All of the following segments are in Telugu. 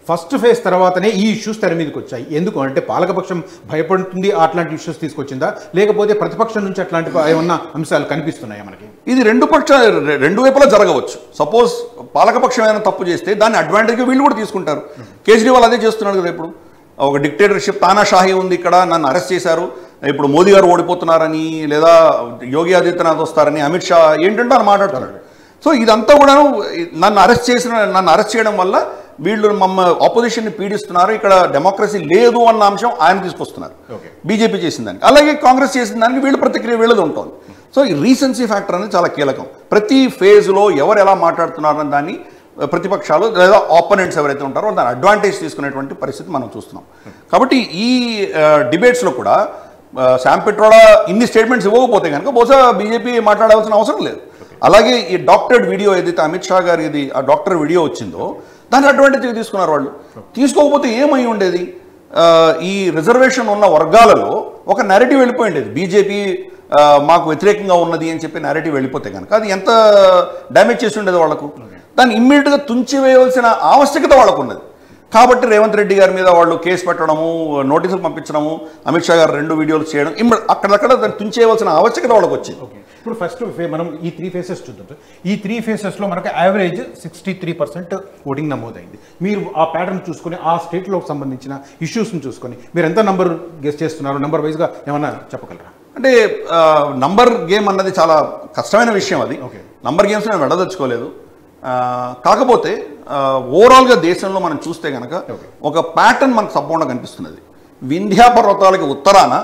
ఫస్ట్ ఫేజ్ తర్వాతనే ఈ ఇష్యూస్ తెర మీదకి వచ్చాయి. ఎందుకు అంటే పాలకపక్షం భయపడుతుంది అట్లాంటి ఇష్యూస్ తీసుకొచ్చిందా, లేకపోతే ప్రతిపక్షం నుంచి అట్లాంటి ఏమన్నా అంశాలు కనిపిస్తున్నాయా మనకి? ఇది రెండు వైపులా జరగవచ్చు. సపోజ్ పాలకపక్షం ఏమైనా తప్పు చేస్తే దాన్ని అడ్వాంటేజ్గా వీళ్ళు కూడా తీసుకుంటారు. కేజ్రీవాల్ అదే చేస్తున్నాడు కదా. ఇప్పుడు ఒక డిక్టేటర్షిప్ తానాషాహి ఉంది, ఇక్కడ నన్ను అరెస్ట్ చేశారు, ఇప్పుడు మోదీ గారు ఓడిపోతున్నారని లేదా యోగి ఆదిత్యనాథ్ వస్తారని అమిత్ షా ఏంటంటే అని మాట్లాడుతున్నాడు. సో ఇదంతా కూడా నన్ను అరెస్ట్ చేయడం వల్ల వీళ్ళు ఆపోజిషన్ని పీడిస్తున్నారు, ఇక్కడ డెమోక్రసీ లేదు అన్న అంశం ఆయన తీసుకొస్తున్నారు. బీజేపీ చేసిన దానికి, అలాగే కాంగ్రెస్ చేసిన దానికి వీళ్ళ ప్రతిక్రియ వీళ్ళది ఉంటుంది. సో ఈ రీసెన్సీ ఫ్యాక్టర్ అనేది చాలా కీలకం. ప్రతి ఫేజ్లో ఎవరు ఎలా మాట్లాడుతున్నారని దాన్ని ప్రతిపక్షాలు లేదా ఆపోనెంట్స్ ఎవరైతే ఉంటారో దాని అడ్వాంటేజ్ తీసుకునేటువంటి పరిస్థితి మనం చూస్తున్నాం. కాబట్టి ఈ డిబేట్స్లో కూడా శామ్ పిట్రోడా ఇన్ని స్టేట్మెంట్స్ ఇవ్వకపోతే కనుక బహుశా బీజేపీ మాట్లాడాల్సిన అవసరం లేదు. అలాగే ఈ డాక్టర్డ్ వీడియో ఏదైతే అమిత్ షా గారి ఇది ఆ డాక్టర్ వీడియో వచ్చిందో దాని అడ్వాంటేజ్ తీసుకున్నారు వాళ్ళు. తీసుకోకపోతే ఏమై ఉండేది? ఈ రిజర్వేషన్ ఉన్న వర్గాలలో ఒక నెరేటివ్ వెళ్ళిపోయి ఉండేది. బీజేపీ మాకు వ్యతిరేకంగా ఉన్నది అని చెప్పి నెరేటివ్ వెళ్ళిపోతే కనుక అది ఎంత డ్యామేజ్ చేసి ఉండేది వాళ్లకు. దాన్ని ఇమ్మీడియట్గా తుంచివేయవలసిన ఆవశ్యకత వాళ్ళకు ఉన్నది. కాబట్టి రేవంత్ రెడ్డి గారి మీద వాళ్ళు కేసు పెట్టడము, నోటీసులు పంపించడము, అమిత్ షా గారు 2 వీడియోలు చేయడం, అక్కడక్కడ దాన్ని తుంచేయవలసిన ఆవశ్యకత వాళ్ళకి వచ్చింది. ఇప్పుడు ఫస్ట్ మనం ఈ 3 ఫేసెస్ చూద్దాం. ఈ 3 ఫేసెస్లో మనకు యావరేజ్ 63% ఓటింగ్ నమోదైంది. మీరు ఆ ప్యాటర్న్ చూసుకొని ఆ స్టేట్లోకి సంబంధించిన ఇష్యూస్ని చూసుకొని మీరు ఎంత నంబర్ గెస్ చేస్తున్నారు? నంబర్ వైజ్గా ఏమన్నా చెప్పగలరా? అంటే నంబర్ గేమ్ అన్నది చాలా కష్టమైన విషయం. అది నంబర్ గేమ్స్ నేను వెళ్ళదలుచుకోలేదు. కాకపోతే ఓవరాల్గా దేశంలో మనం చూస్తే కనుక ఒక ప్యాటర్న్ మనకు తప్పకుండా కనిపిస్తున్నది. వింధ్యా పర్వతాలకి ఉత్తరాన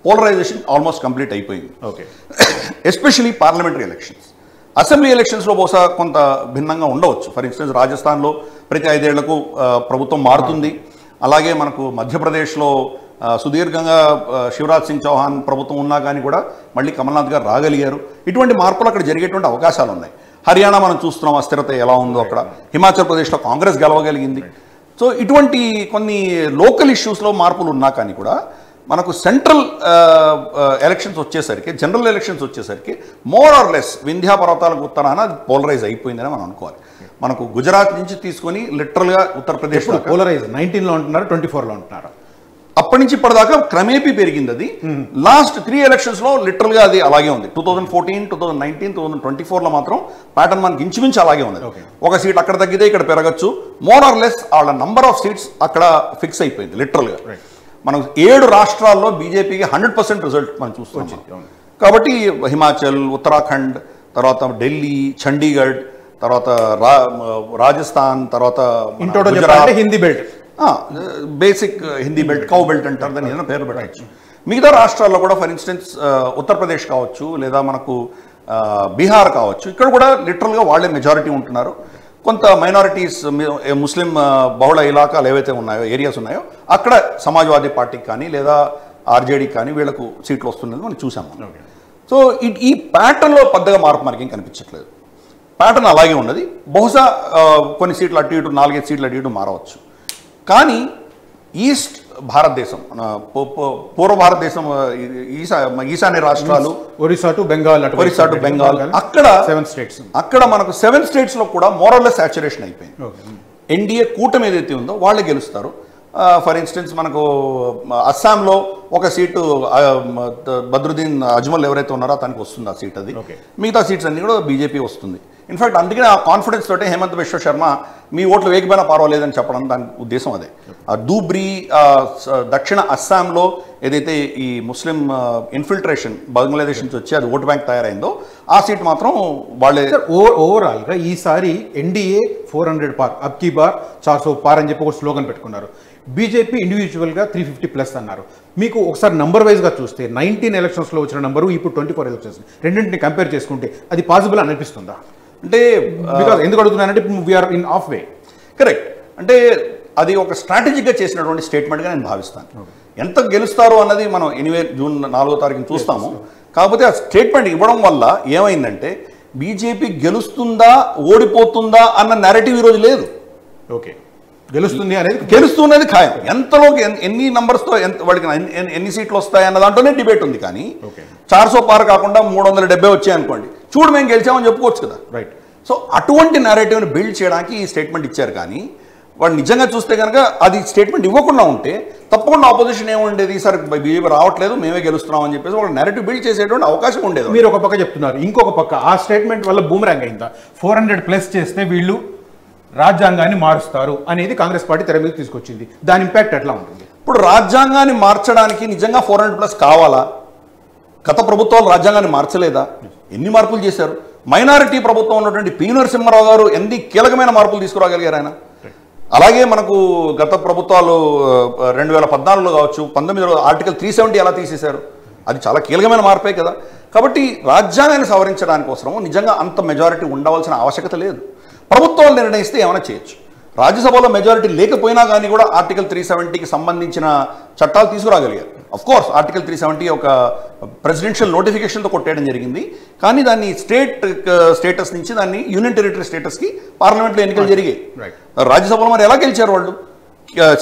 పోలరైజేషన్ ఆల్మోస్ట్ కంప్లీట్ అయిపోయింది. Especially parliamentary elections. అసెంబ్లీ ఎలక్షన్స్లో బహుశా కొంత భిన్నంగా ఉండవచ్చు. ఫర్ ఇన్స్టెన్స్ రాజస్థాన్లో ప్రతి 5 ఏళ్లకు ప్రభుత్వం మారుతుంది. అలాగే మనకు మధ్యప్రదేశ్లో సుదీర్ఘంగా శివరాజ్ సింగ్ చౌహాన్ ప్రభుత్వం ఉన్నా కానీ కూడా మళ్ళీ కమల్నాథ్ గారు రాగలిగారు. ఇటువంటి మార్పులు అక్కడ జరిగేటువంటి అవకాశాలు ఉన్నాయి. హర్యానా మనం చూస్తున్నాం అస్థిరత ఎలా ఉందో అక్కడ. హిమాచల్ ప్రదేశ్లో కాంగ్రెస్ గెలవగలిగింది. సో ఇటువంటి కొన్ని లోకల్ ఇష్యూస్లో మార్పులు ఉన్నా కానీ కూడా మనకు సెంట్రల్ ఎలక్షన్స్ వచ్చేసరికి, జనరల్ ఎలక్షన్స్ వచ్చేసరికి మోర్ ఆర్ లెస్ వింధ్యా పర్వతాలకు ఉత్తరాన అది పోలరైజ్ అయిపోయిందని మనం అనుకోవాలి. మనకు గుజరాత్ నుంచి తీసుకొని లిటరల్గా ఉత్తరప్రదేశ్లో పోలరైజ్ 19లో ఉంటున్నారు, 24లో ఉంటున్నారు. అప్పటి నుంచి ఇప్పటిదాకా క్రమేపీ పెరిగింది. అది లాస్ట్ 3 ఎలక్షన్స్లో లిటరల్గా అది అలాగే ఉంది. 2014, 2019, 2024లో మాత్రం ప్యాటర్న్ మనకి ఇంచుమించు అలాగే ఉంది. ఒక సీట్ అక్కడ తగ్గితే ఇక్కడ పెరగచ్చు. మోర్ ఆర్ లెస్ వాళ్ళ నంబర్ ఆఫ్ సీట్స్ అక్కడ ఫిక్స్ అయిపోయింది లిటరల్గా. మనం 7 రాష్ట్రాల్లో బీజేపీకి 100% రిజల్ట్ మనం చూస్తున్నాం. కాబట్టి హిమాచల్, ఉత్తరాఖండ్, తర్వాత ఢిల్లీ, చండీగఢ్, తర్వాత రాజస్థాన్, తర్వాత Hindi belt, basic Hindi belt, cow belt అంటారు దాన్ని, ఏదైనా పేరు పెట్టచ్చు. మిగతా రాష్ట్రాల్లో కూడా ఫర్ ఇన్స్టెన్స్ ఉత్తరప్రదేశ్ కావచ్చు, లేదా మనకు బీహార్ కావచ్చు, ఇక్కడ కూడా లిటరల్గా వాళ్ళే మెజారిటీ ఉంటున్నారు. కొంత మైనారిటీస్, ముస్లిం బహుళ ఇలాకాలు ఏవైతే ఉన్నాయో, ఏరియాస్ ఉన్నాయో అక్కడ సమాజ్వాదీ పార్టీకి కానీ లేదా ఆర్జేడీకి కానీ వీళ్లకు సీట్లు వస్తున్నది మనం చూసాము. సో ఈ ప్యాటర్న్లో పెద్దగా మార్పు మనకేం కనిపించట్లేదు. ప్యాటర్న్ అలాగే ఉన్నది. బహుశా కొన్ని సీట్లు అటు ఇటు 4-5 సీట్లు అటు ఇటు మారవచ్చు. కానీ ఈస్ట్ భారతదేశం, పూర్వ భారతదేశం, ఈశాన్య రాష్ట్రాలు, ఒరిస్సా టు బెంగాల్, అక్కడ 7 స్టేట్స్, అక్కడ మనకు 7 స్టేట్స్లో కూడా మోరల్లెస్ సాచురేషన్ అయిపోయింది. ఎన్డీఏ కూటమి ఏదైతే ఉందో వాళ్ళే గెలుస్తారు. ఫర్ ఇన్స్టెన్స్ మనకు అస్సాంలో ఒక సీటు బద్రుద్దీన్ అజ్మల్ ఎవరైతే ఉన్నారో తనకి వస్తుంది ఆ సీట్. అది మిగతా సీట్స్ అన్ని కూడా బీజేపీ వస్తుంది. ఇన్ఫాక్ట్ అందుకనే ఆ కాన్ఫిడెన్స్ తోటే హేమంత్ బిశ్వ శర్మ మీ ఓట్లు వేగిపోయినా పర్వాలేదని చెప్పడం దాని ఉద్దేశం అదే. ఆ దూబ్రీ, దక్షిణ అస్సాంలో ఏదైతే ఈ ముస్లిం ఇన్ఫిల్ట్రేషన్ బంగ్లాదేశ్ నుంచి వచ్చి అది ఓటు బ్యాంక్ తయారైందో ఆ సీట్ మాత్రం వాళ్ళే. ఓవరాల్గా ఈసారి ఎన్డీఏ 400 పార్, అబ్ కీ బార్ 400 పార్ అని చెప్పి ఒక స్లోగన్ పెట్టుకున్నారు. బీజేపీ ఇండివిజువల్గా 350+ అన్నారు. మీకు ఒకసారి నంబర్ వైజ్గా చూస్తే 19 ఎలక్షన్స్లో వచ్చిన నంబరు, ఇప్పుడు 24 ఎలక్షన్స్, రెండింటిని కంపేర్ చేసుకుంటే అది పాసిబుల్ అని అనిపిస్తుందా? అంటే బికాజ్ ఎందుకు అడుగుతున్నానంటే we're in of way. Correct. అంటే అది ఒక స్ట్రాటజిక్గా చేసినటువంటి స్టేట్మెంట్గా నేను భావిస్తాను. ఎంత గెలుస్తారో అన్నది మనం ఎనివే జూన్ 4వ తారీఖున చూస్తాము. కాకపోతే ఆ స్టేట్మెంట్ ఇవ్వడం వల్ల ఏమైందంటే బీజేపీ గెలుస్తుందా ఓడిపోతుందా అన్న నెరేటివ్ ఈరోజు లేదు. గెలుస్తున్నది ఖాయం. ఎంతలోకి ఎన్ని నంబర్స్తో వాడికి ఎన్ని సీట్లు వస్తాయి అన్న దాంట్లోనే డిబేట్ ఉంది. కానీ 400 పార్ కాకుండా 370 వచ్చాయి అనుకోండి, చూడు మేము గెలిచామని చెప్పుకోవచ్చు కదా. రైట్. సో అటువంటి నెరేటివ్ని బిల్డ్ చేయడానికి ఈ స్టేట్మెంట్ ఇచ్చారు. కానీ వాడు నిజంగా చూస్తే కనుక అది స్టేట్మెంట్ ఇవ్వకుండా ఉంటే తప్పకుండా ఆపోజిషన్ ఏముండేది, సార్ బీజేపీ రావట్లేదు మేమే గెలుస్తున్నాం అని చెప్పేసి ఒక నెరేటివ్ బిల్డ్ చేసేటువంటి అవకాశం ఉండేది. మీరు ఒక పక్క చెప్తున్నారు, ఇంకొక పక్క ఆ స్టేట్మెంట్ వల్ల బూమరాంగ్ అయిందా? 400+ చేస్తే వీళ్ళు రాజ్యాంగాన్ని మారుస్తారు అనేది కాంగ్రెస్ పార్టీ తెర మీద తీసుకొచ్చింది. దాని ఇంపాక్ట్ ఎట్లా ఉంటుంది? ఇప్పుడు రాజ్యాంగాన్ని మార్చడానికి నిజంగా 400+ కావాలా? గత ప్రభుత్వాలు రాజ్యాంగాన్ని మార్చలేదా? ఎన్ని మార్పులు చేశారు? మైనారిటీ ప్రభుత్వం ఉన్నటువంటి పి నరసింహారావు గారు ఎన్ని కీలకమైన మార్పులు తీసుకురాగలిగారు ఆయన. అలాగే మనకు గత ప్రభుత్వాలు 2014లో కావచ్చు, 19లో ఆర్టికల్ 370 ఎలా తీసేశారు, అది చాలా కీలకమైన మార్పే కదా. కాబట్టి రాజ్యాంగాన్ని సవరించడానికి కోసం నిజంగా అంత మెజారిటీ ఉండవలసిన ఆవశ్యకత లేదు. ప్రభుత్వాలు నిర్ణయిస్తే ఏమైనా చేయొచ్చు. రాజ్యసభలో మెజారిటీ లేకపోయినా కానీ కూడా ఆర్టికల్ 370కి సంబంధించిన చట్టాలు తీసుకురాగలిగారు. అఫ్ కోర్స్ ఆర్టికల్ 370 ఒక ప్రెసిడెన్షియల్ నోటిఫికేషన్తో కొట్టేయడం జరిగింది, కానీ దాన్ని స్టేటస్ నుంచి దాన్ని యూనియన్ టెరిటరీ స్టేటస్కి పార్లమెంట్లో ఎన్నికలు జరిగాయి. రాజ్యసభలో మరి ఎలా గెలిచారు వాళ్ళు?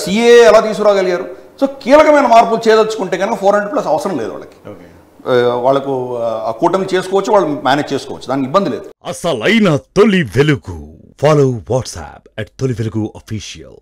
సిఏ ఎలా తీసుకురాగలిగారు? సో కీలకమైన మార్పులు చేయదలుచుకుంటే కనుక 400+ అవసరం లేదు వాళ్ళకి. వాళ్ళకు ఆ కూటమి చేసుకోవచ్చు, వాళ్ళు మేనేజ్ చేసుకోవచ్చు, దానికి ఇబ్బంది లేదు. అసలైన తొలి వెలుగు. ఫాలో వాట్సాప్ @తొలి వెలుగు official.